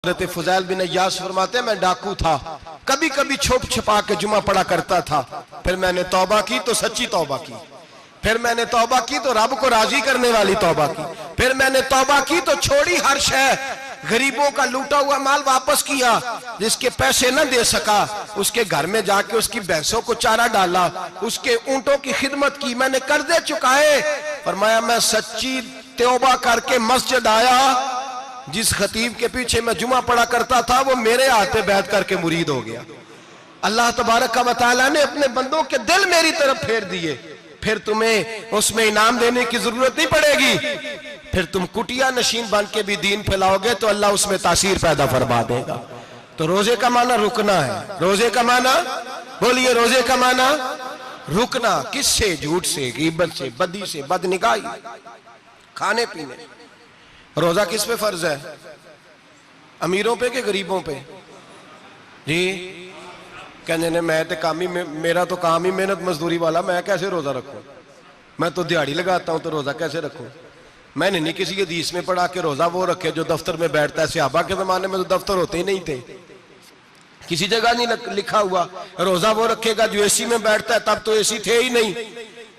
हज़रत फुज़ैल बिन अय्यास फरमाते मैं डाकू था, कभी कभी छुप छुपा के जुमा पढ़ा करता था। फिर मैंने तौबा की तो सच्ची तौबा की, फिर मैंने तौबा की तो रब को राजी करने वाली तौबा की, फिर मैंने तौबा की तो छोड़ी हर शय, गरीबों का लूटा हुआ माल वापस किया, जिसके पैसे न दे सका उसके घर में जाके उसकी भैंसों को चारा डाला, उसके ऊंटों की खिदमत की, मैंने कर्जे चुकाए। फरमाया मैं सच्ची तौबा करके मस्जिद आया, जिस खतीब के पीछे मैं जुमा पढ़ा करता था वो मेरे हाथ पे बैठ करके मुरीद हो गया। अल्लाह तबारक व तआला ने अपने बंदों के दिल मेरी तरफ फेर दिए, फिर तुम्हें उसमें इनाम देने की जरूरत नहीं पड़ेगी, फिर तुम कुटिया नशीन बन के भी दीन फैलाओगे तो अल्लाह उसमें तासीर पैदा फरमा देगा। तो रोजे का माना रुकना है, रोजे का माना बोलिए, रोजे का माना रुकना। किससे? झूठ से, गीबत से, बदी से, बदनिगाही, खाने पीने। रोजा किस पे फर्ज है? अमीरों पे के गरीबों पे? जी कहने ने मैं तो काम ही, मेरा तो काम ही मेहनत मजदूरी वाला, मैं कैसे रोजा रखूं? मैं तो दिहाड़ी लगाता हूं तो रोजा कैसे रखूं? मैंने नहीं किसी हदीस में पढ़ा के रोजा वो रखे जो दफ्तर में बैठता है। सहाबा के जमाने में तो दफ्तर होते ही नहीं थे, किसी जगह नहीं लिखा हुआ रोजा वो रखेगा जो एसी में बैठता है, तब तो एसी थे ही नहीं।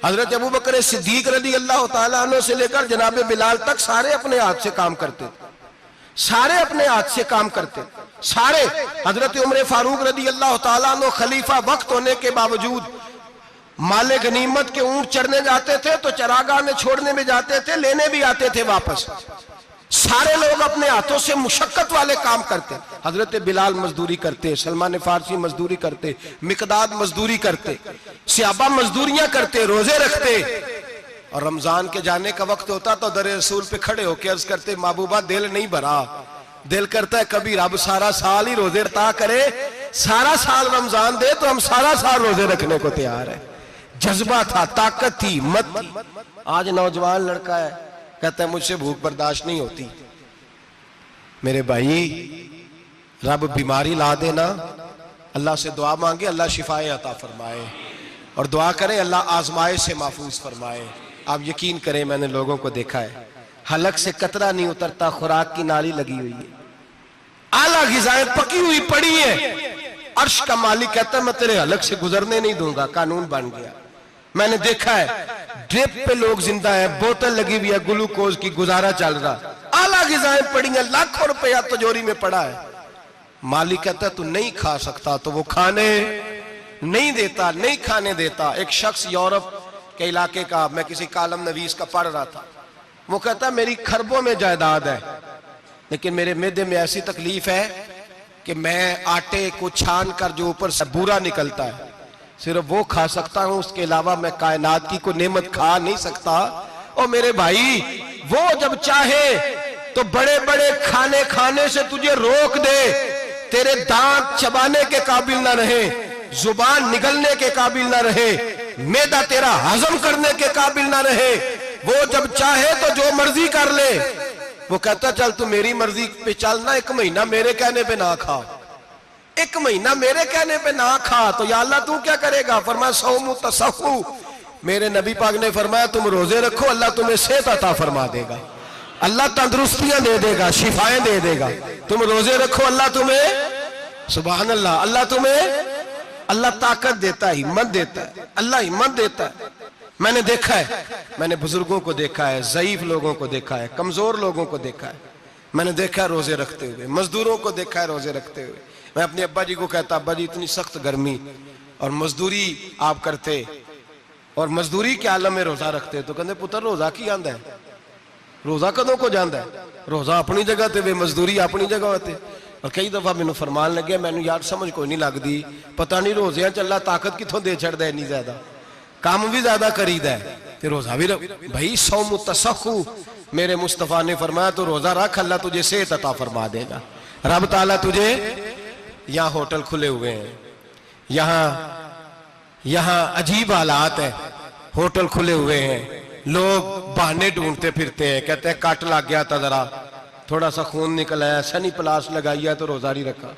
हजरत अबू बकर सिद्दीक रज़ी अल्लाह तआला अन्हु से लेकर जनाब बिलाल तक सारे अपने हाथ से काम करते, सारे अपने हाथ से काम करते, सारे। हजरत उमर फारूक रज़ी अल्लाह तआला अन्हु खलीफा वक्त होने के बावजूद माले गनीमत के ऊंट चढ़ने जाते थे तो चरागाह में छोड़ने में जाते थे, लेने भी आते थे वापस। सारे लोग अपने हाथों से मुशक्कत वाले काम करते। हजरत बिलाल मजदूरी करते, सलमान फारसी मजदूरी करते, मिकदाद मजदूरी करते, सहाबा मजदूरियां करते, रोजे रखते। और रमजान के जाने का वक्त होता तो दर रसूल पे खड़े होकर अर्ज करते महबूबा दिल नहीं भरा, दिल करता है कभी रब सारा साल ही रोजे रता करे, सारा साल रमजान दे तो हम सारा साल रोजे रखने को तैयार है। जज्बा था, ताकत थी, हिम्मत थी। आज नौजवान लड़का है, कहता है मुझसे भूख बर्दाश्त नहीं होती। मेरे भाई रब बीमारी ला देना, अल्लाह से दुआ मांगे अल्लाह शिफाए अता फरमाए, और दुआ करें अल्लाह आजमाए से महफूज फरमाए। आप यकीन करें मैंने लोगों को देखा है, हलक से कतरा नहीं उतरता, खुराक की नाली लगी हुई है, आला ग़िज़ाएं पकी हुई पड़ी है। अर्श का मालिक कहता है मैं तेरे हलक से गुजरने नहीं दूंगा, कानून बन गया। मैंने देखा है ड्रिप पे लोग जिंदा है, बोतल लगी हुई है ग्लूकोज की, गुजारा चल रहा, आला ग़िज़ाएं पड़ी हैं, लाखों रुपया तिजोरी में पड़ा है। मालिक कहता है तू नहीं खा सकता तो वो खाने नहीं देता, नहीं खाने देता। एक शख्स यूरोप के इलाके का, मैं किसी कालम नवीस का पढ़ रहा था, वो कहता है मेरी खरबों में जायदाद है, लेकिन मेरे मैदे में ऐसी तकलीफ है कि मैं आटे को छान कर जो ऊपर से बूरा निकलता है सिर्फ वो खा सकता हूं, उसके अलावा मैं कायनात की कोई नेमत खा नहीं सकता। और मेरे भाई वो जब चाहे तो बड़े बड़े खाने खाने से तुझे रोक दे, तेरे दांत चबाने के काबिल ना रहे, जुबान निगलने के काबिल ना रहे, मैदा तेरा हजम करने के काबिल ना रहे, वो जब चाहे तो जो मर्जी कर ले। वो कहता चल तू मेरी मर्जी पे चल ना, एक महीना मेरे कहने पे ना खा, एक महीना मेरे कहने पे ना खा, तो या अल्लाह तू क्या करेगा? फरमाया सौमु तसहु, मेरे नबी पाक ने फरमाया तुम रोजे रखो अल्लाह तुम्हें सेहत अता फरमा देगा, अल्लाह तंदुरुस्तियां दे देगा, शिफाएं दे देगा। तुम रोजे रखो अल्लाह तुम्हें, सुभान अल्लाह, अल्लाह तुम्हें, अल्लाह ताकत देता है, हिम्मत देता है, अल्लाह हिम्मत देता है। मैंने देखा है, मैंने बुजुर्गों को देखा है, ज़ईफ लोगों को देखा है, कमजोर लोगों को देखा है, मैंने देखा है रोजे रखते हुए, मजदूरों को देखा है रोजे रखते हुए। मैं अपने अब्बा जी को कहता अब्बा जी इतनी सख्त गर्मी और मजदूरी आप करते और मजदूरी के आलम में रोजा रखते, तो कहते पुत्र रोजा की आंदा है, रोजा कदों को जाता है, रोजा अपनी जगह ते वे मजदूरी अपनी जगह होते। और कई दफा मैनू फरमान लगे, मैनू यार समझ कोई नहीं लगती, पता नहीं रोजिया चला ताकत कितों दे छड़दा इन्नी ज्यादा, काम भी ज्यादा करीदा है ते रोजा भी भाई। सौमु तसहु, मेरे मुस्तफा ने फरमाया तो रोजा रख अल्लाह तुझे सेहत अता फरमा देगा। रब ताला तुझे, यहाँ होटल खुले हुए हैं, यहाँ अजीब हालात है, होटल खुले हुए हैं, लोग बहाने ढूंढते फिरते हैं, कहते हैं कट लग गया था, जरा थोड़ा सा खून निकल आया, सनी प्लास लगाई है तो रोजा नहीं रखा,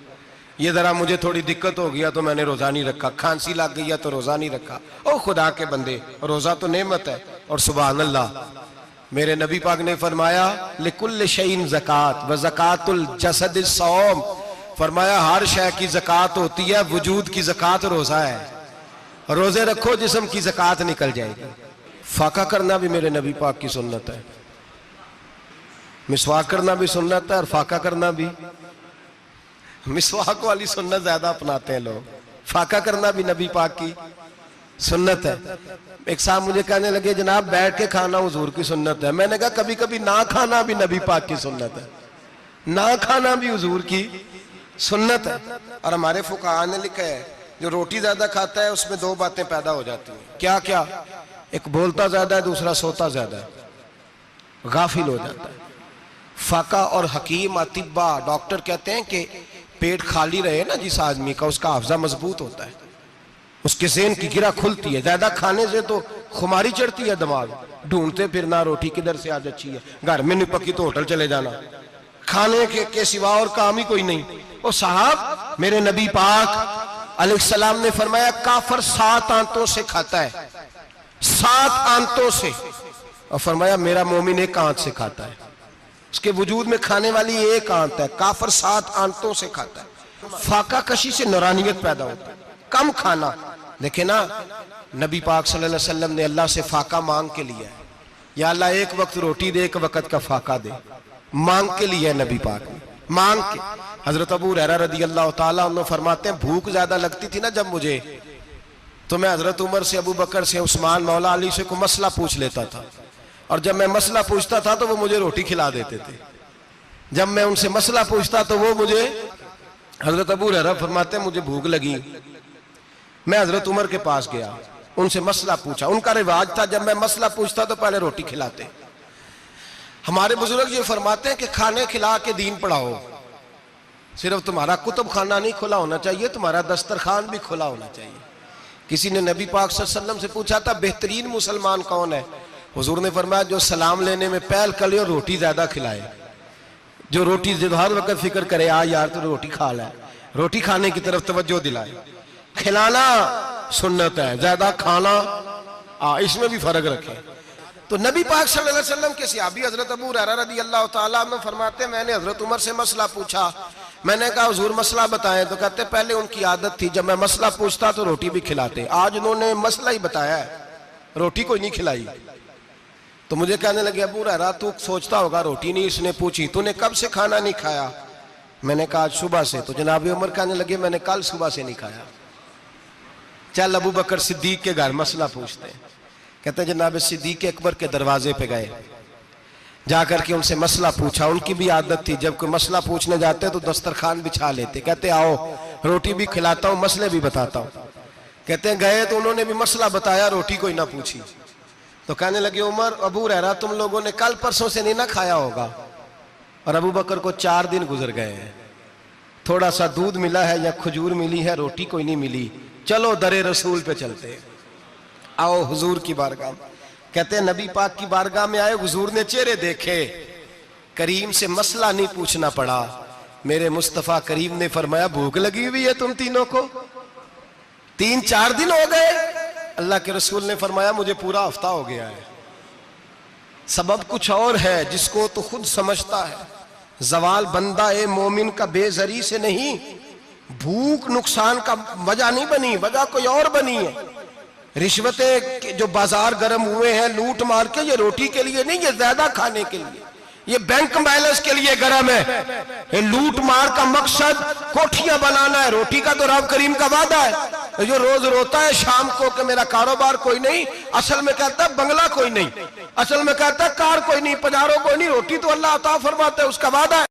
ये जरा मुझे थोड़ी दिक्कत हो गया तो मैंने रोजा नहीं रखा, खांसी लग गई है तो रोजा नहीं रखा। ओ खुदा के बंदे, रोजा तो नेमत है। और सुभान अल्लाह मेरे नबी पाक ने फरमाया लिकुल्ल शैइन ज़कात व ज़कातुल जसद सौम, फरमाया हर शय की ज़कात होती है, वजूद की ज़कात रोज़ा है। रोज़े रखो जिस्म की ज़कात निकल जाएगी। फाका करना भी मेरे नबी पाक की सुन्नत है, मिसवाक करना भी सुन्नत है और फाका करना भी। मिसवाक वाली सुन्नत ज्यादा अपनाते हैं लोग, फाका करना भी नबी पाक की सुन्नत है। एक साहब मुझे कहने लगे जनाब बैठ के खाना हुजूर की सुन्नत है। मैंने कहा कभी कभी ना खाना भी नबी पाक की सुन्नत है, ना खाना भी हुजूर की सुन्नत है। और हमारे फुकाहा ने लिखा है जो रोटी ज्यादा खाता है उसमें दो बातें पैदा हो जाती हैं। क्या क्या? एक बोलता ज्यादा है, दूसरा सोता ज्यादा है, गाफिल हो जाता है। फाका और हकीम अतिब्बा डॉक्टर कहते हैं कि पेट खाली रहे ना जिस आदमी का, उसका हाफजा मजबूत होता है, उसके ज़हन की गिरा खुलती है। ज्यादा खाने से तो खुमारी चढ़ती है, दिमाग ढूंढते फिरना रोटी किधर से आज अच्छी है, घर में नहीं पकी तो होटल चले जाना, खाने के सिवा और काम ही कोई नहीं। ओ साहब मेरे नबी पाक अलैहिस्सलाम ने फरमाया काफर 7 आंतों से खाता है, 7 आंतों से, और फरमाया मेरा मोमिन 1 आंत से खाता है। उसके वजूद में खाने वाली 1 आंत है, काफर 7 आंतों से खाता है। फाका कशी से नूरानियत पैदा होता है, कम खाना। देखे ना नबी पाक सल्लल्लाहु अलैहि वसल्लम ने अल्लाह से फाका मांग के लिया है, या अल्लाह 1 वक्त रोटी दे, 1 वक्त का फाका दे, मांग के लिया है नबी पाक ने, मांग के। हजरत अबू हुरैरा रदी अल्लाह ताला अन्हु फरमाते हैं भूख ज्यादा लगती थी ना जब मुझे, तो मैं हजरत उमर से, अबू बकर से, उस्मान, मौला अली से कोई मसला पूछ लेता था, और जब मैं मसला पूछता था तो वो मुझे रोटी खिला देते थे। जब मैं उनसे मसला पूछता तो वो मुझे, हजरत अबू हुरैरा फरमाते हैं मुझे भूख लगी, मैं हजरत उमर के पास गया, उनसे मसला पूछा। उनका रिवाज था जब मैं मसला पूछता तो पहले रोटी खिलाते। हमारे बुजुर्ग ये फरमाते हैं कि खाने खिला के दीन पढ़ाओ। सिर्फ तुम्हारा कुतुब खाना नहीं खुला होना चाहिए, तुम्हारा दस्तरखान भी खुला होना चाहिए। किसी ने नबी पाक सल्लल्लाहु अलैहि वसल्लम से पूछा था बेहतरीन मुसलमान कौन है? हुजूर ने फरमाया जो सलाम लेने में पहल करे और रोटी ज्यादा खिलाए, जो रोटी हर वक्त फिक्र करे आ यार तो रोटी खा ले, रोटी खाने की तरफ तवज्जो दिलाए। खिलाना सुन्नत है, ज्यादा खाना इसमें भी फर्क रखे। तो नबी पाक सल्लल्लाहु अलैहि वसल्लम के सहाबी हजरत अबू हुरैरा रदी अल्लाह ताला अन्हु फरमाते मैंने हजरत उमर से मसला पूछा, मैंने कहा हुजूर मसला बताएं, तो कहते पहले उनकी आदत थी जब मैं मसला पूछता तो रोटी भी खिलाते, आज उन्होंने मसला ही बताया है, रोटी कोई नहीं खिलाई। तो मुझे कहने लगे अबू हुरैरा तू सोचता होगा रोटी नहीं इसने पूछी, तूने कब से खाना नहीं खाया? मैंने कहा आज सुबह से। तो जनाब उमर कहने लगे मैंने कल सुबह से नहीं खाया। चल अबू बकर सिद्दीक के घर मसला पूछते हैं। कहते जनाब सिद्दीक अकबर के दरवाजे पे गए, जाकर के उनसे मसला पूछा। उनकी भी आदत थी जब कोई मसला पूछने जाते तो दस्तरखान बिछा लेते, कहते आओ रोटी भी खिलाता हूँ मसले भी बताता हूँ। कहते हैं गए तो उन्होंने भी मसला बताया, रोटी कोई ना पूछी। तो कहने लगे उमर अबू हुरैरा तुम लोगों ने कल परसों से नहीं ना खाया होगा। और अबू बकर को 4 दिन गुजर गए हैं, थोड़ा सा दूध मिला है या खजूर मिली है, रोटी कोई नहीं मिली। चलो दरे रसूल पे चलते, आओ हुजूर की बारगाह। कहते हैं नबी पाक की बारगाह में आए, हुजूर ने चेहरे देखे, करीम से मसला नहीं पूछना पड़ा। मेरे मुस्तफा करीम ने फरमाया भूख लगी हुई है तुम तीनों को, 3-4 दिन हो गए। अल्लाह के रसूल ने फरमाया मुझे पूरा हफ्ता हो गया है। सबब कुछ और है जिसको तो खुद समझता है। जवाल बंदा ए मोमिन का बेजरी से नहीं, भूख नुकसान का वजह नहीं बनी, वजह कोई और बनी है। रिश्वतें जो बाजार गर्म हुए हैं लूट मार के, ये रोटी के लिए नहीं, ये ज्यादा खाने के लिए, ये बैंक बैलेंस के लिए गर्म है। ये लूट मार का मकसद कोठियां बनाना है, रोटी का तो रब करीम का वादा है। जो रोज रोता है शाम को कि मेरा कारोबार कोई नहीं, असल में कहता है बंगला कोई नहीं, असल में कहता है कार कोई नहीं, पजारो कोई नहीं, रोटी तो अल्लाह अता फरमाता है, उसका वादा है।